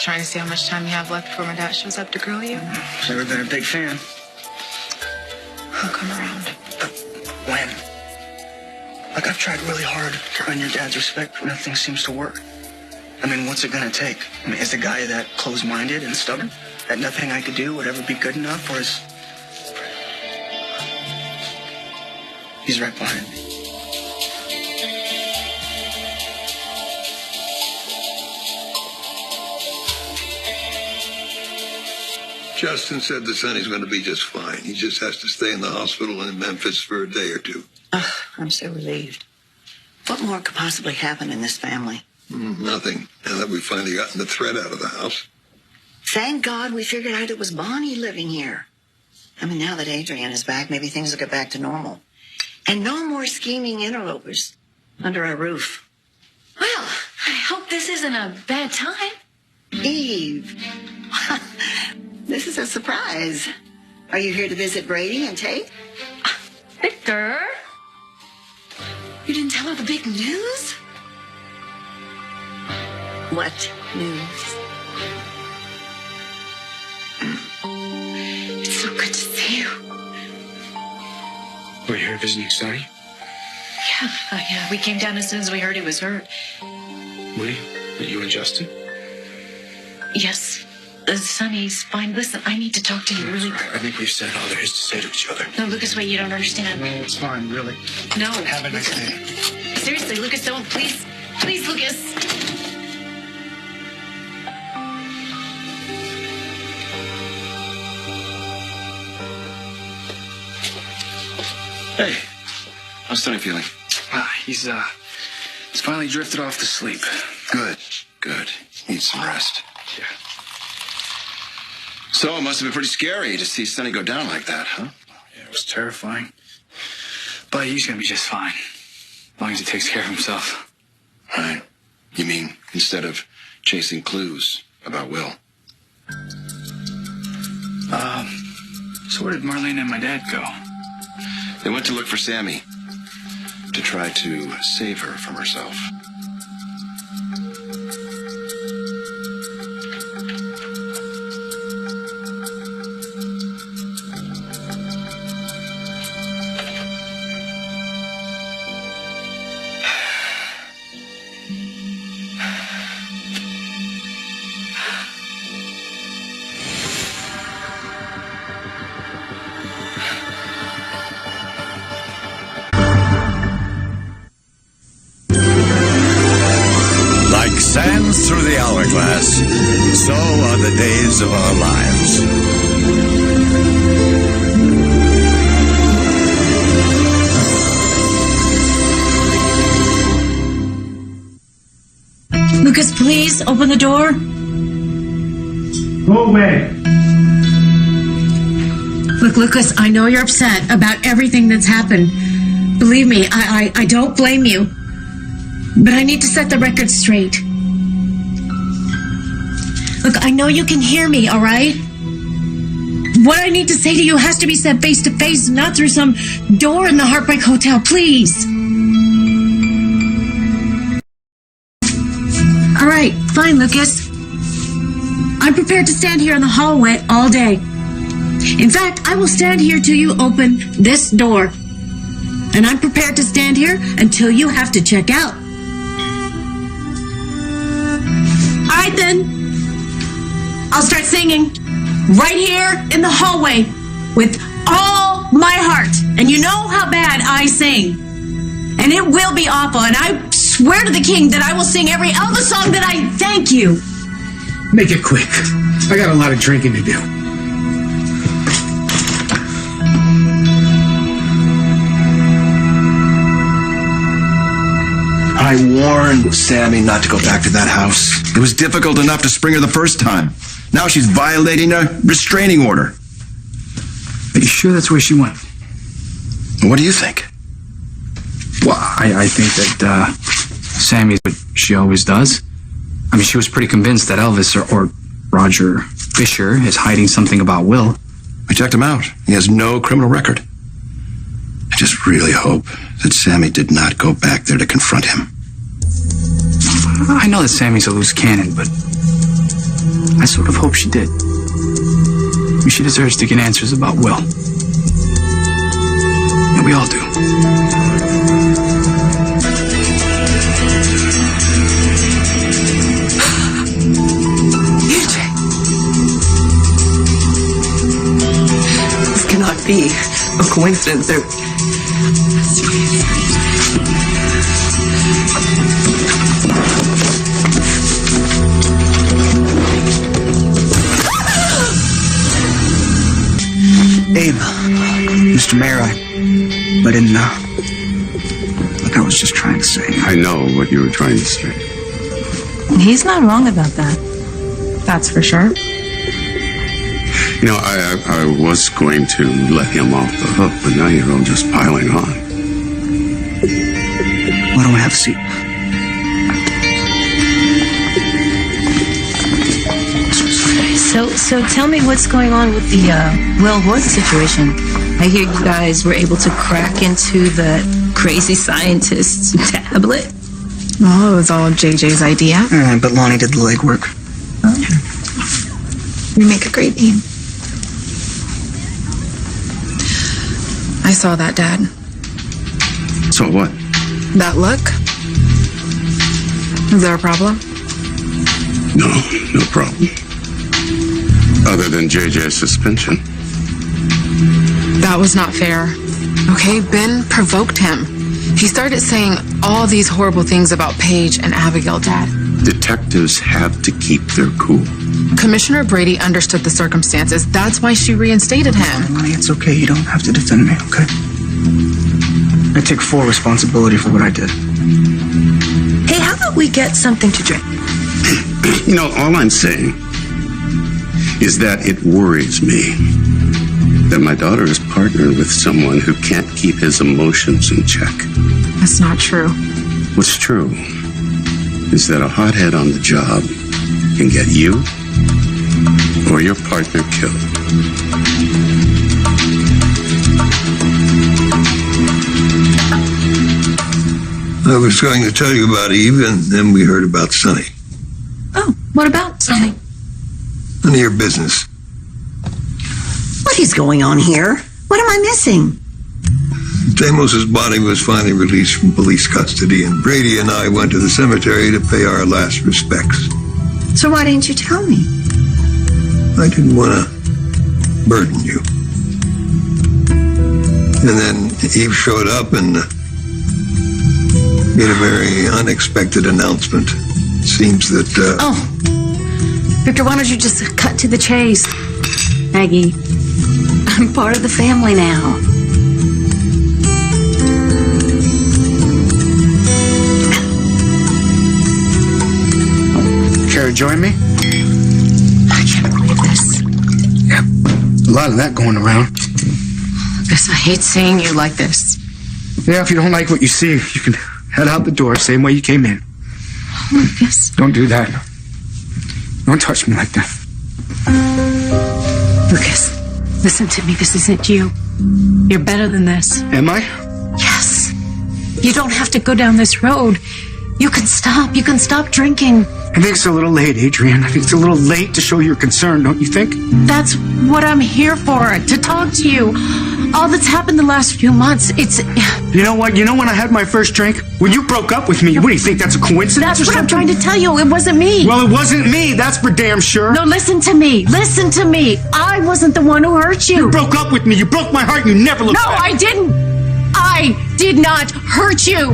trying to see how much time you have left before my dad shows up to grill you? Never been a big fan. He'll come around. When? Like, I've tried really hard to earn your dad's respect, but nothing seems to work. I mean, what's it gonna take? I mean, is the guy that closed-minded and stubborn? That nothing I could do would ever be good enough? Or is... He's right behind me. Justin said that Sonny's going to be just fine. He just has to stay in the hospital in Memphis for a day or two. Oh, I'm so relieved. What more could possibly happen in this family? Nothing. Now that we've finally gotten the threat out of the house. Thank God we figured out it was Bonnie living here. I mean, now that Adrian is back, maybe things will get back to normal. And no more scheming interlopers under our roof. Well, I hope this isn't a bad time. Eve, this is a surprise. Are you here to visit Brady and Tate? Victor? You didn't tell her the big news? What news? It's so good to see you. Were you here visiting Sonny? Yeah, we came down as soon as we heard he was hurt. Woody? Are you and Justin? Yes. Sonny's fine. Listen, I need to talk to you really. I think we've said all there is to say to each other. No, Lucas, wait, you don't understand. No, it's fine, really. No. Have a nice day. Seriously, Lucas, don't. Please. Please, Lucas. Hey, how's Sonny feeling? He's finally drifted off to sleep. Good, good. Needs some rest. Yeah. So it must have been pretty scary to see Sonny go down like that, huh? Yeah, it was terrifying. But he's gonna be just fine. As long as he takes care of himself. Right. You mean instead of chasing clues about Will? So where did Marlene and my dad go? They went to look for Sammy, to try to save her from herself. Like sands through the hourglass, so are the days of our lives. Lucas, please open the door. Go away. Look, Lucas, I know you're upset about everything that's happened. Believe me, I don't blame you. But I need to set the record straight. Look, I know you can hear me, all right? What I need to say to you has to be said face to face, not through some door in the Heartbreak Hotel, please. All right, fine, Lucas. I'm prepared to stand here in the hallway all day. In fact, I will stand here till you open this door. And I'm prepared to stand here until you have to check out. All right, then. I'll start singing right here in the hallway with all my heart. And you know how bad I sing. And it will be awful. And I swear to the king that I will sing every Elvis song that I thank you. Make it quick. I got a lot of drinking to do. I warned Sammy not to go back to that house. It was difficult enough to spring her the first time. Now she's violating a restraining order. Are you sure that's where she went? What do you think? Well, I think that Sammy's what she always does. I mean, she was pretty convinced that Elvis or Roger Fisher is hiding something about Will. We checked him out. He has no criminal record. I just really hope that Sammy did not go back there to confront him. I know that Sammy's a loose cannon, but sort of hope she did. She deserves to get answers about Will. And we all do. EJ. This cannot be a coincidence. Abe, Mr. Mayor, I didn't know. Look, I was just trying to say. I know what you were trying to say. He's not wrong about that. That's for sure. You know, I was going to let him off the hook, but now you're all just piling on. Why don't we have a seat? So tell me what's going on with the Will Horton situation. I hear you guys were able to crack into the crazy scientist's tablet. Well, it was all JJ's idea. But Lonnie did the legwork. We make a great team. I saw that, Dad. So what? That look? Is there a problem? No problem. Other than JJ's suspension. That was not fair. Okay, Ben provoked him. He started saying all these horrible things about Paige and Abigail, Dad. Detectives have to keep their cool. Commissioner Brady understood the circumstances. That's why she reinstated him. Lonnie, it's okay. You don't have to defend me, okay? I take full responsibility for what I did. Hey, how about we get something to drink? You know, all I'm saying is that it worries me that my daughter is partnered with someone who can't keep his emotions in check. That's not true. What's true is that a hothead on the job can get you or your partner killed. I was going to tell you about Eve, and then we heard about Sonny. Oh, what about Sonny? None of your business. What is going on here? What am I missing? Jamos's body was finally released from police custody, and Brady and I went to the cemetery to pay our last respects. So why didn't you tell me? I didn't want to burden you. And then Eve showed up and made a very unexpected announcement. It seems that, Victor, why don't you just cut to the chase? Maggie, I'm part of the family now. Care to join me? I can't believe this. Yeah, a lot of that going around. Lucas, I hate seeing you like this. Yeah, if you don't like what you see, you can head out the door, same way you came in. Lucas. Don't do that. Don't touch me like that. Lucas, listen to me. This isn't you. You're better than this. Am I? Yes. You don't have to go down this road. You can stop. You can stop drinking. I think it's a little late, Adrian. I think it's a little late to show your concern, don't you think? That's what I'm here for, to talk to you. All that's happened the last few months, it's... You know what? You know when I had my first drink? When you broke up with me, what do you think, that's a coincidence That's or what I'm something? trying to tell you. It wasn't me. Well, it wasn't me, that's for damn sure. No, listen to me. Listen to me. I wasn't the one who hurt you. You broke up with me. You broke my heart and you never looked No, back. I didn't. I did not hurt you.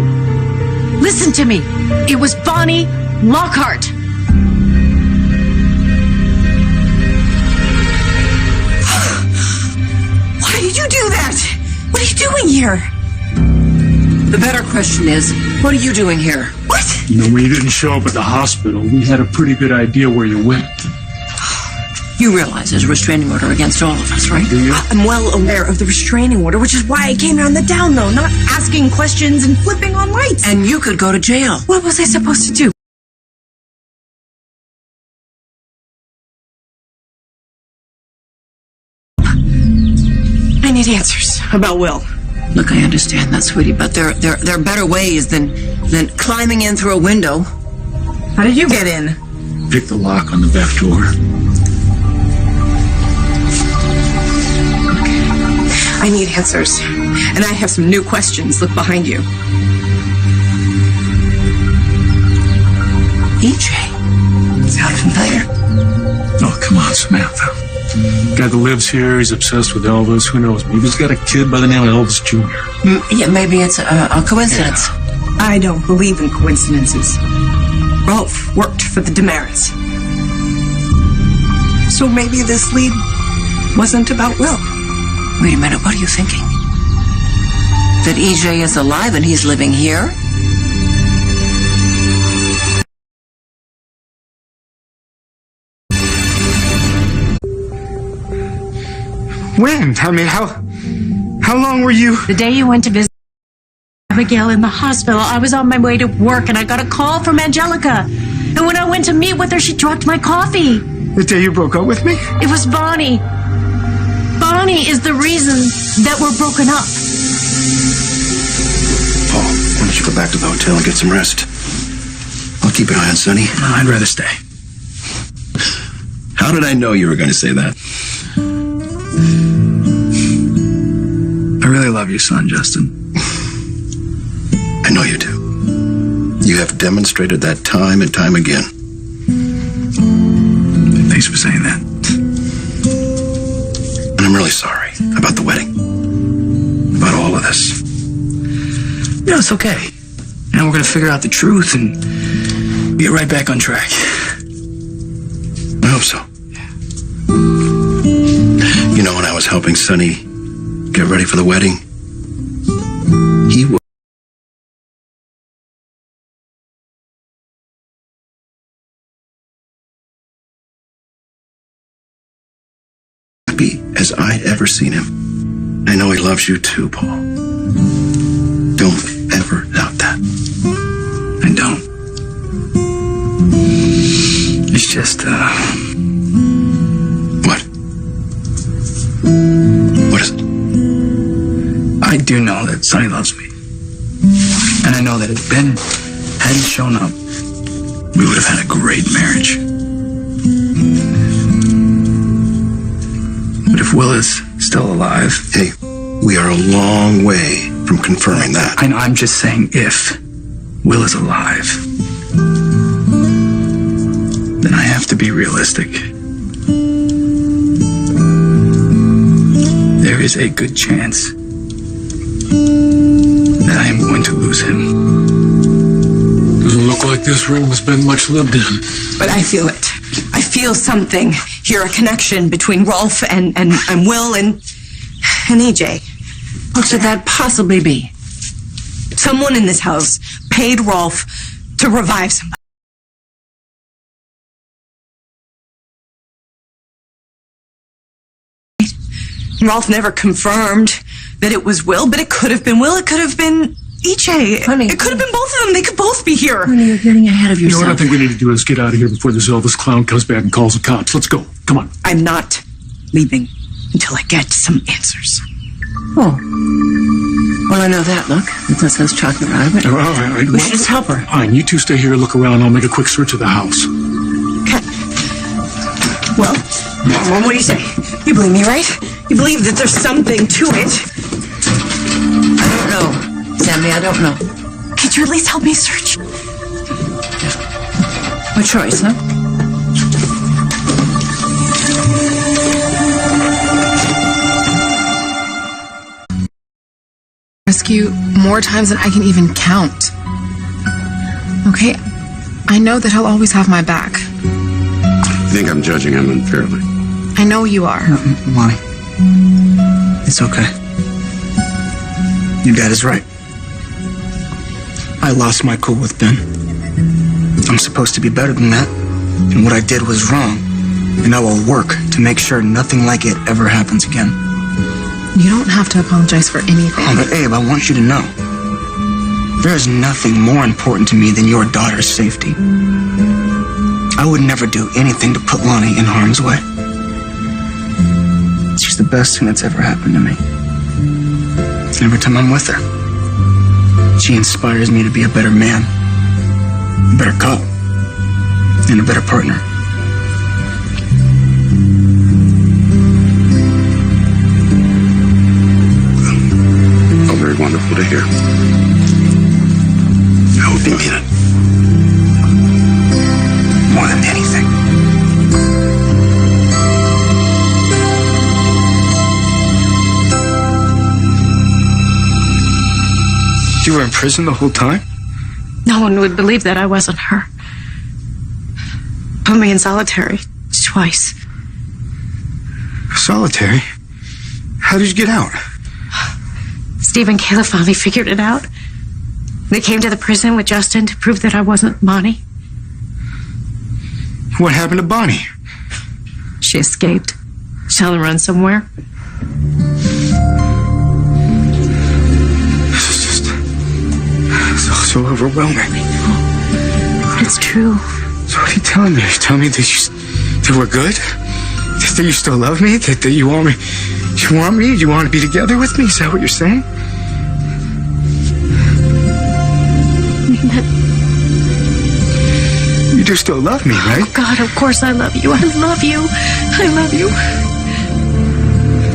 Listen to me. It was Bonnie Lockhart. Why did you do that? What are you doing here? The better question is, what are you doing here? What? You know, when you didn't show up at the hospital, we had a pretty good idea where you went. You realize there's a restraining order against all of us, right? Do you? I'm well aware of the restraining order, which is why I came here on the down low, not asking questions and flipping on lights. And you could go to jail. What was I supposed to do? I need answers. About Will. Look, I understand that, sweetie, but there are better ways than climbing in through a window. How did you get in? Pick the lock on the back door. I need answers. And I have some new questions. Look behind you. EJ. Sound familiar? Oh, come on, Samantha. Guy that lives here, he's obsessed with Elvis. Who knows? Maybe he's got a kid by the name of Elvis Jr. Yeah, maybe it's a coincidence. Yeah. I don't believe in coincidences. Rolf worked for the Demerits. So maybe this lead wasn't about Will. Wait a minute, what are you thinking? That EJ is alive and he's living here? When? I mean, how long were you? The day you went to visit Abigail in the hospital, I was on my way to work and I got a call from Angelica. And when I went to meet with her, she dropped my coffee. The day you broke up with me? It was Bonnie. Bonnie is the reason that we're broken up. Paul, why don't you go back to the hotel and get some rest? I'll keep an eye on Sonny. No, I'd rather stay. How did I know you were going to say that? I really love your son, Justin. I know you do. You have demonstrated that time and time again. Thanks for saying that. And I'm really sorry about the wedding. About all of this. No, it's okay. Now we're going to figure out the truth and get right back on track. I hope so. You know, when I was helping Sonny get ready for the wedding, he was happy as I'd ever seen him. I know he loves you too, Paul. Don't ever doubt that. I don't. It's just, What? What is it? I do know that Sonny loves me. And I know that if Ben hadn't shown up, we would have had a great marriage. But if Will is still alive... Hey, we are a long way from confirming that. I know, I'm just saying if Will is alive, then I have to be realistic. There is a good chance that I am going to lose him. Doesn't look like this room has been much lived in. But I feel it. I feel something here, a connection between Rolf and Will and EJ. What could that possibly be? Someone in this house paid Rolf to revive somebody. Rolf never confirmed that it was Will, but it could have been Will. It could have been EJ. Honey, it could have been both of them. They could both be here. Honey, you're getting ahead of You know yourself. what I think we need to do is get out of here before this Elvis clown comes back and calls the cops. Let's go. Come on. I'm not leaving until I get some answers. Oh. Well, I know that look. It does has chocolate out of it. All right. We should just help her. Fine, you two stay here, look around. I'll make a quick search of the house. Okay. Well, Mom, what do you say? You believe me, right? You believe that there's something to it? I don't know. Sammy, I don't know. Could you at least help me search? What choice, huh? Rescue more times than I can even count. Okay, I know that he'll always have my back. I think I'm judging him unfairly. I know you are. Lonnie, it's okay. Your dad is right. I lost my cool with Ben. I'm supposed to be better than that, and what I did was wrong. And I will work to make sure nothing like it ever happens again. You don't have to apologize for anything. Oh, but Abe, I want you to know, there is nothing more important to me than your daughter's safety. I would never do anything to put Lonnie in harm's way. She's the best thing that's ever happened to me. And every time I'm with her, she inspires me to be a better man, a better cop, and a better partner. here. I hope you mean it. More than anything. You were in prison the whole time? No one would believe that I wasn't her. Put me in solitary twice. Solitary? How did you get out? Steve and Kayla finally figured it out. They came to the prison with Justin to prove that I wasn't Bonnie. What happened to Bonnie? She escaped. She's on the run somewhere. This is just so overwhelming. It's true. So what are you telling me? Are you telling me that we're good? That you still love me? That you want me? You want me? You want to be together with me? Is that what you're saying? You do still love me, right? Oh, God, of course I love you. I love you. I love you.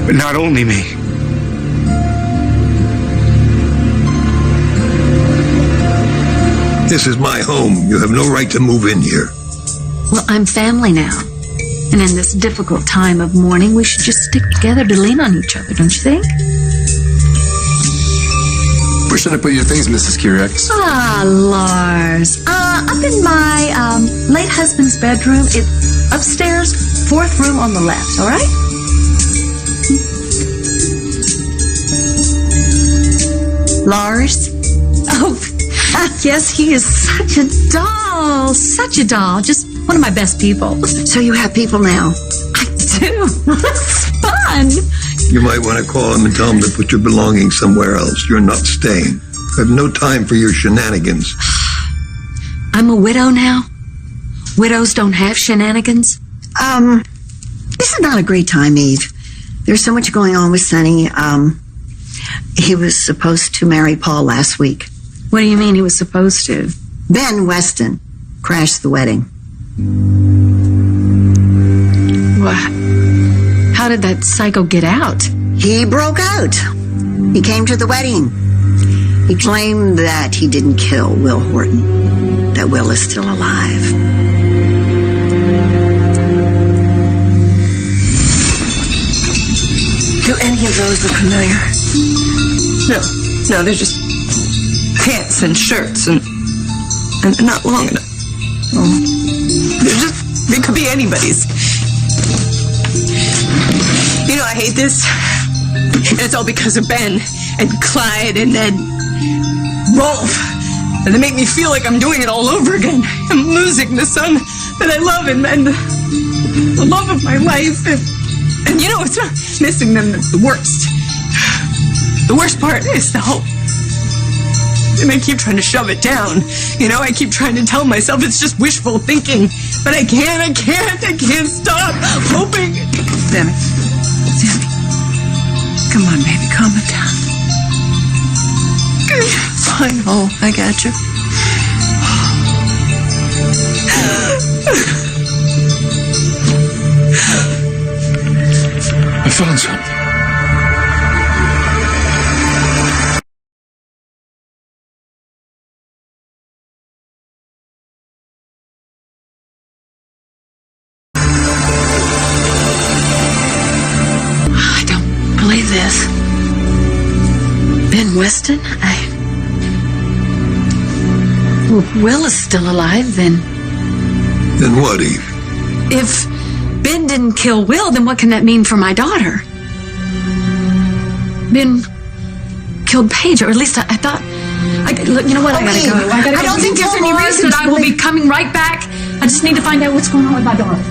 But not only me. This is my home. You have no right to move in here. Well, I'm family now. And in this difficult time of mourning, we should just stick together to lean on each other, don't you think? Where should I put your things, Mrs. Kiriakis? Ah, Lars. Up in my late husband's bedroom. It's upstairs, 4th room on the left, all right? Lars? Oh, yes, he is such a doll. Such a doll. Just one of my best people. So you have people now? I do. It's fun. You might want to call him and tell him to put your belongings somewhere else. You're not staying. I have no time for your shenanigans. I'm a widow now. Widows don't have shenanigans. This is not a great time, Eve. There's so much going on with Sonny. He was supposed to marry Paul last week. What do you mean he was supposed to? Ben Weston crashed the wedding. What? How did that psycho get out? He broke out. He came to the wedding. He claimed that he didn't kill Will Horton, that Will is still alive. Do any of those look familiar? No, they're just pants and shirts and they're not long enough. They could be anybody's. You know, I hate this. And it's all because of Ben and Clyde and Rolf. And they make me feel like I'm doing it all over again. I'm losing the son that I love and the love of my life. And you know, it's not missing them that's the worst. The worst part is the hope. And I keep trying to shove it down. You know, I keep trying to tell myself it's just wishful thinking. But I can't stop hoping. Sammy. Come on, baby, calm it down. Fine. Oh, I got you. I found something. I don't believe this. Ben Weston? Will is still alive, then. Then what, Eve? If Ben didn't kill Will, then what can that mean for my daughter? Ben killed Paige, or at least I thought. Look, you know what? I gotta go. I don't think there's any reason. I will be coming right back. I just need to find out what's going on with my daughter.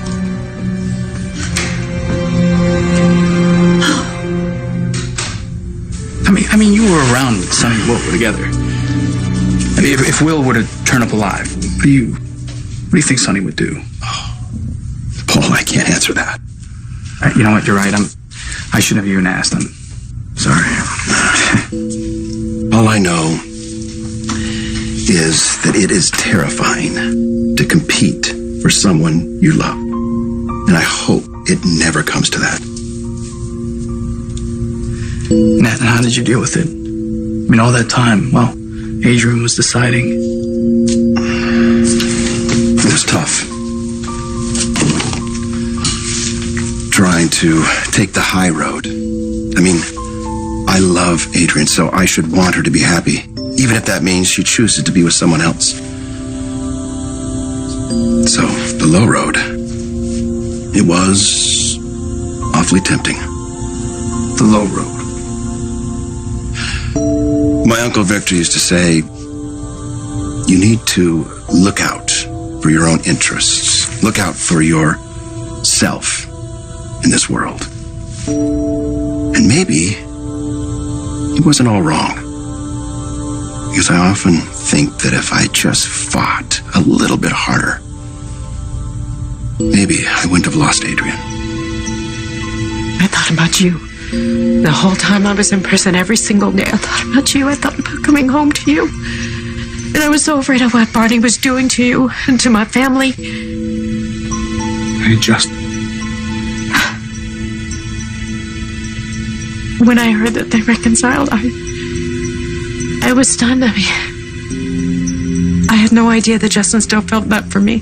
I mean, you were around when Sonny and Will were together. I mean, if Will were to turn up alive, what do you think Sonny would do? Paul, I can't answer that. You know what? You're right. I should have even asked. I'm sorry. All I know is that it is terrifying to compete for someone you love. And I hope it never comes to that. Nat, and how did you deal with it? I mean, all that time, well, Adrian was deciding. It was tough. Trying to take the high road. I mean, I love Adrian, so I should want her to be happy, even if that means she chooses to be with someone else. So, the low road. It was awfully tempting. The low road. My Uncle Victor used to say, you need to look out for your own interests. Look out for yourself in this world. And maybe he wasn't all wrong. Because I often think that if I just fought a little bit harder, maybe I wouldn't have lost Adrian. I thought about you. The whole time I was in prison, every single day, I thought about you. I thought about coming home to you. And I was so afraid of what Barney was doing to you and to my family. Hey, Justin. When I heard that they reconciled, I was stunned. I mean, I had no idea that Justin still felt that for me.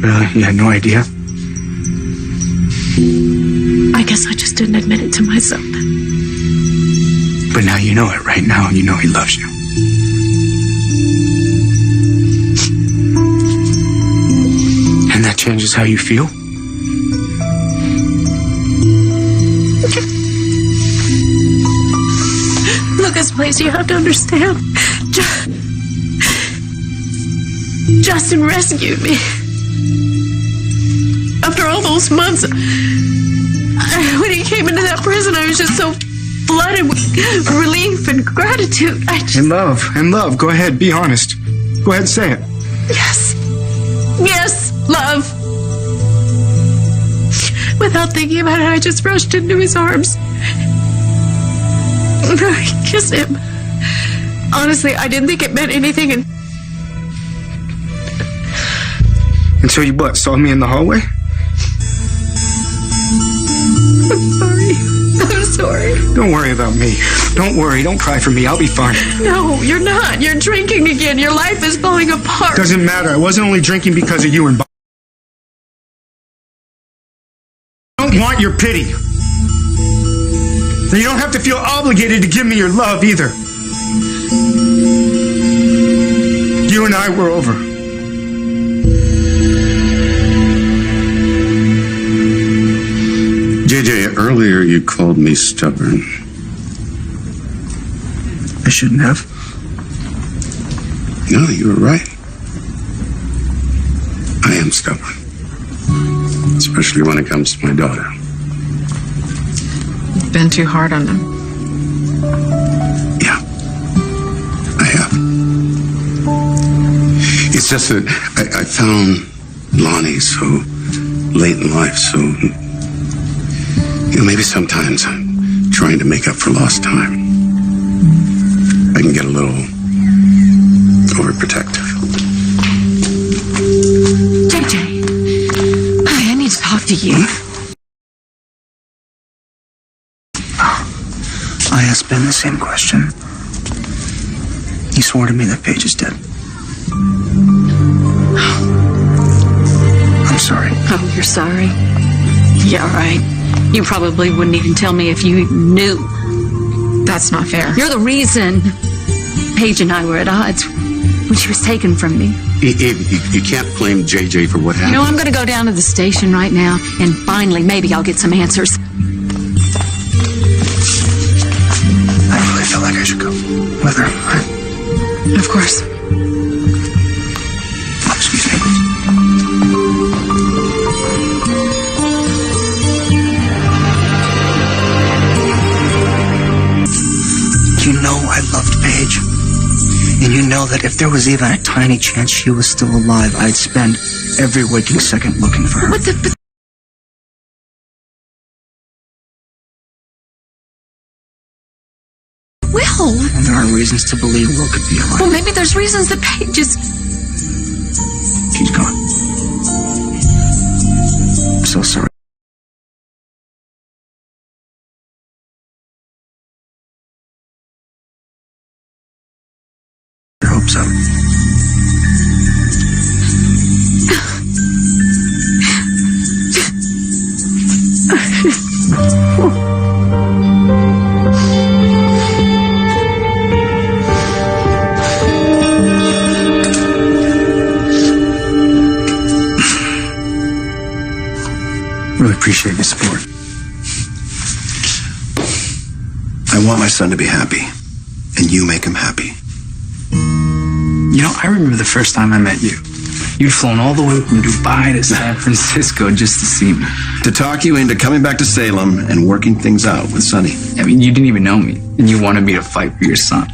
Really? You had no idea? I guess I just didn't admit it to myself. But now you know it, right? Now you know he loves you. And that changes how you feel? Lucas, please, you have to understand. Justin rescued me. After all those months, when he came into that prison, I was just so flooded with relief and gratitude. And love. Go ahead, be honest. Go ahead, say it. Yes. Yes, love. Without thinking about it, I just rushed into his arms. I kissed him. Honestly, I didn't think it meant anything. And so you what, saw me in the hallway? I'm sorry. Don't worry about me. Don't worry. Don't cry for me. I'll be fine. No, you're not. You're drinking again. Your life is falling apart. Doesn't matter. I wasn't only drinking because of you and Bob. I don't want your pity. And you don't have to feel obligated to give me your love either. You and I were over. JJ, earlier you called me stubborn. I shouldn't have. No, you were right. I am stubborn. Especially when it comes to my daughter. You've been too hard on them. Yeah, I have. It's just that I found Lonnie so late in life, so, you know, maybe sometimes I'm trying to make up for lost time. I can get a little overprotective. JJ, I need to talk to you. I asked Ben the same question. He swore to me that Paige is dead. I'm sorry. Oh, you're sorry? Yeah, right. You probably wouldn't even tell me if you knew. That's not fair. You're the reason Paige and I were at odds when she was taken from me. You can't blame JJ for what happened. You know, I'm going to go down to the station right now, and finally, maybe I'll get some answers. I really felt like I should go with her. Of course. Oh, excuse me. You know I loved Paige. And you know that if there was even a tiny chance she was still alive, I'd spend every waking second looking for her. What the... Will! And there are reasons to believe Will could be alive. Well, maybe there's reasons that Paige is... She's gone. I'm so sorry. Really appreciate your support. I want my son to be happy, and you make him happy. You know, I remember the first time I met you. You'd flown all the way from Dubai to San Francisco just to see me. To talk you into coming back to Salem and working things out with Sonny. I mean, you didn't even know me, and you wanted me to fight for your son.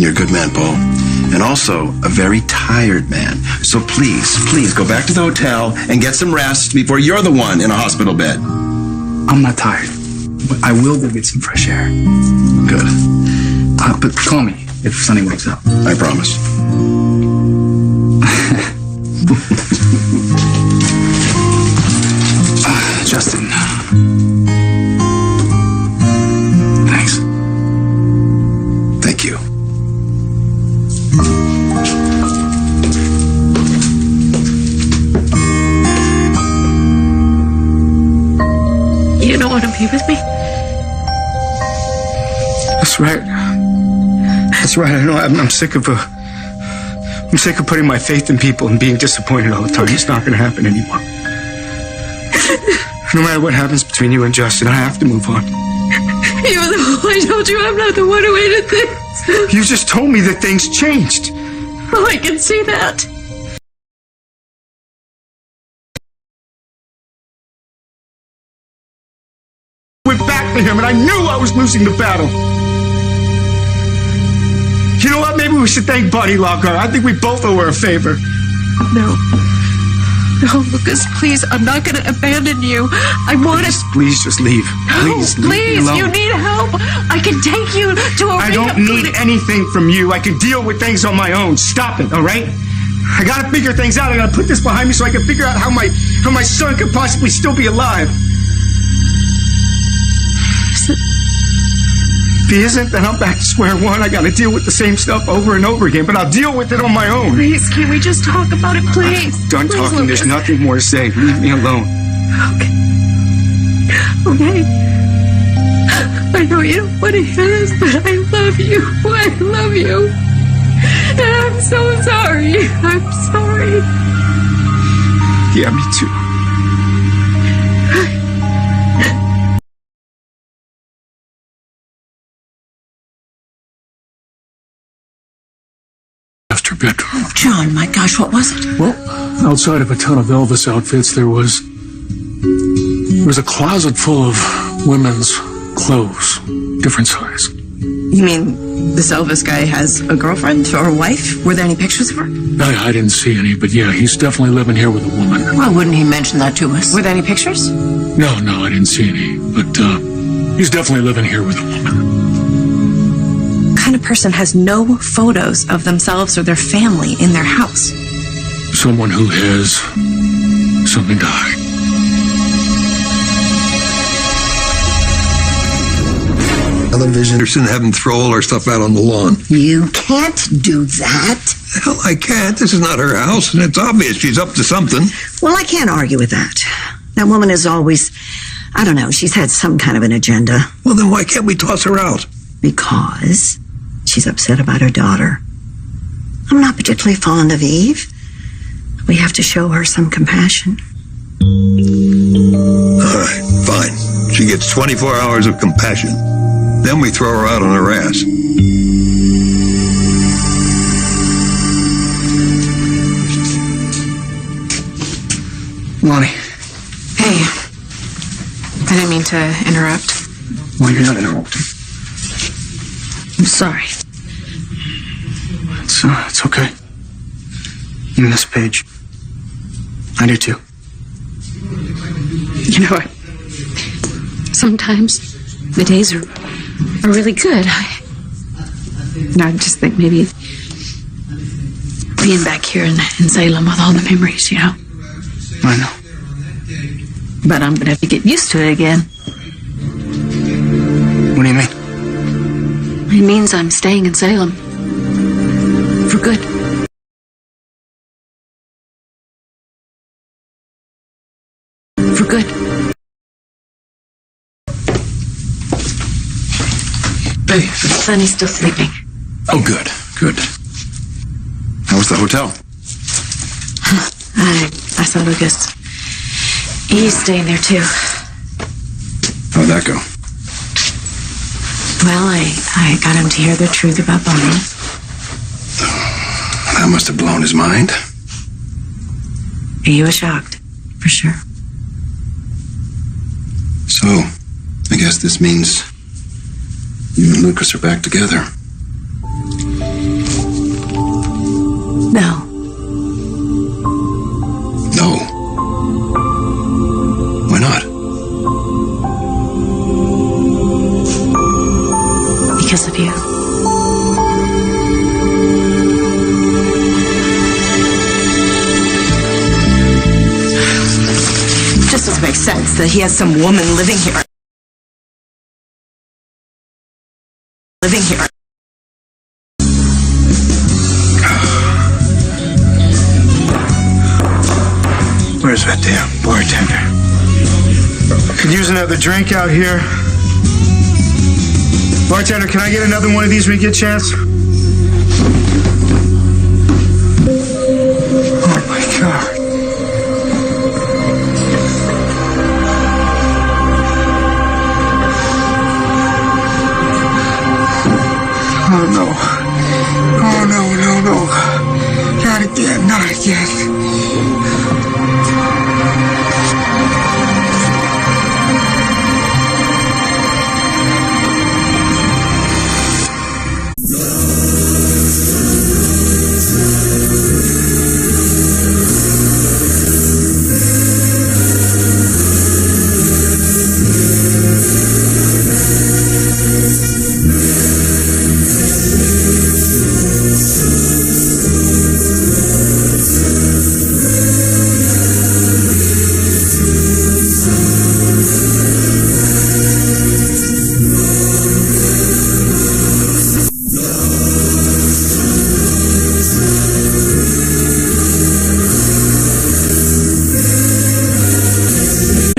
You're a good man, Paul. And also a very tired man. So please go back to the hotel and get some rest before you're the one in a hospital bed. I'm not tired, but I will go get some fresh air. Good. But call me if Sonny wakes up. I promise. Justin. Thanks. Thank you. You don't want to be with me? That's right. That's right. I know. I'm sick of I'm sick of putting my faith in people and being disappointed all the time. It's not going to happen anymore. No matter what happens between you and Justin, I have to move on. You're the one. I told you I'm not the one who hated things. You just told me that things changed. Oh, I can see that. Went back to him, and I knew I was losing the battle. You know what? Maybe we should thank Buddy Lockhart. I think we both owe her a favor. No. No, Lucas, please, I'm not going to abandon you. I want to... Please just leave. Please, No, leave me please, alone. you need help. I can take you to a I don't need anything from you. I can deal with things on my own. Stop it, all right? I gotta figure things out. I gotta put this behind me so I can figure out how my son could possibly still be alive. If he isn't, then I'm back to square one. I gotta deal with the same stuff over and over again, but I'll deal with it on my own. Please, can we just talk about it, please? Done Please, talking. Lucas. There's nothing more to say. Leave me alone. Okay. I know you don't want to hear this, but I love you. I love you. And I'm so sorry. I'm sorry. Yeah, me too. Master bedroom. John, my gosh, what was it? Well, outside of a ton of Elvis outfits, there was a closet full of women's clothes, different size. You mean this Elvis guy has a girlfriend or a wife? Were there any pictures of her? I didn't see any, but yeah, he's definitely living here with a woman. Why wouldn't he mention that to us? Were there any pictures? No, I didn't see any, but he's definitely living here with a woman. What kind of person has no photos of themselves or their family in their house? Someone who has something to hide. Television and have them throw all our stuff out on the lawn. You can't do that. Hell, I can't. This is not her house, and it's obvious she's up to something. Well, I can't argue with that. That woman is always, I don't know, she's had some kind of an agenda. Well, then why can't we toss her out? Because she's upset about her daughter. I'm not particularly fond of Eve. We have to show her some compassion. All right, fine. She gets 24 hours of compassion. Then we throw her out on her ass. Lonnie. Hey. I didn't mean to interrupt. Well, you're not interrupting. I'm sorry. It's okay. You miss Paige. I do too. You know what? Sometimes the days are really good. I just think maybe being back here in Salem with all the memories, you know. I know. But I'm gonna have to get used to it again. What do you mean? It means I'm staying in Salem for good. For good. Hey. Sonny's still sleeping. Oh, good, good. How was the hotel? I saw Lucas. He's staying there too. How'd that go? Well, I got him to hear the truth about Bonnie. That must have blown his mind. He was shocked, for sure. So, I guess this means you and Lucas are back together. No. No. Why not? Because of you. Just doesn't make sense that he has some woman living here. Living here. Where's that damn bartender? Could use another drink out here. Bartender, can I get another one of these when you get a chance? Oh my God. Oh no. Oh no, no, no. Not again, not again.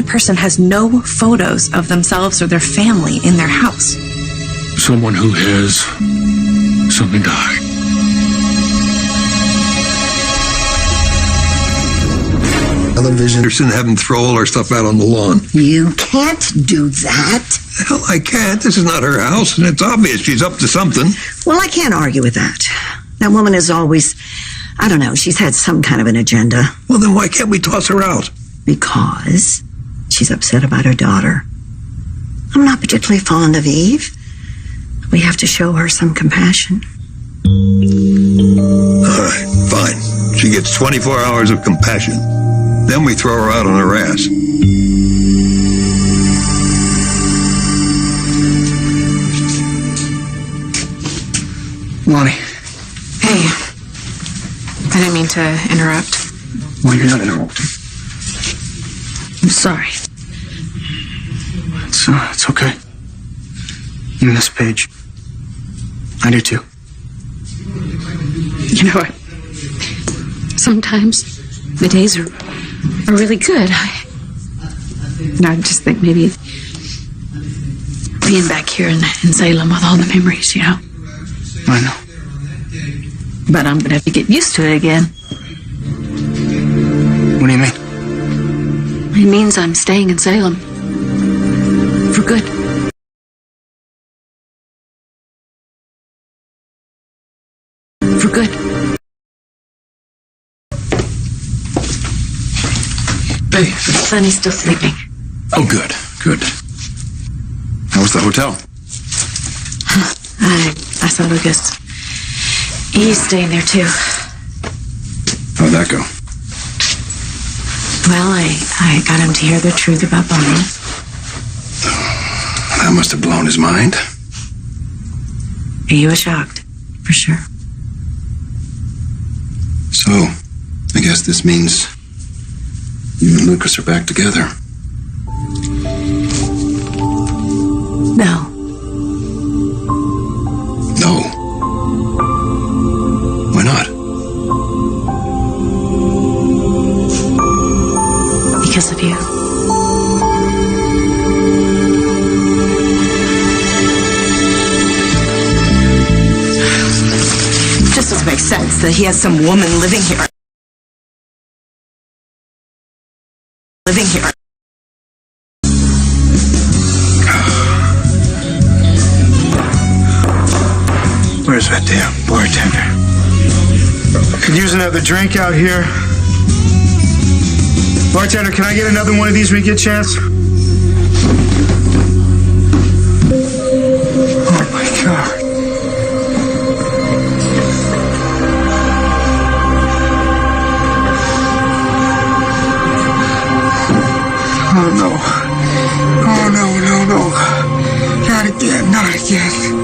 Person has no photos of themselves or their family in their house. Someone who has something to hide. Television. Anderson, have him throw all our stuff out on the lawn. You can't do that. Hell, I can't. This is not her house, and it's obvious she's up to something. Well, I can't argue with that. That woman is always, I don't know, she's had some kind of an agenda. Well, then why can't we toss her out? Because she's upset about her daughter. I'm not particularly fond of Eve. We have to show her some compassion. All right, fine. She gets 24 hours of compassion. Then we throw her out on her ass. Lonnie. Hey. I didn't mean to interrupt. Well, you're not interrupting. I'm sorry. It's okay. You miss Paige. I do too. You know what? Sometimes the days are really good. I just think maybe being back here in Salem with all the memories, you know. I know. But I'm gonna have to get used to it again. What do you mean? It means I'm staying in Salem. For good. For good. Hey. Sonny's still sleeping. Oh, good, good. How was the hotel? I saw Lucas. He's staying there too. How'd that go? Well, I got him to hear the truth about Bonnie. That must have blown his mind. He was shocked, for sure. So, I guess this means you and Lucas are back together. No. No. Why not? Because of you. us that he has some woman living here. Where's that damn bartender? Could use another drink out here. Bartender, can I get another one of these when you get a chance? Oh my God. Oh no. Oh no. Not again.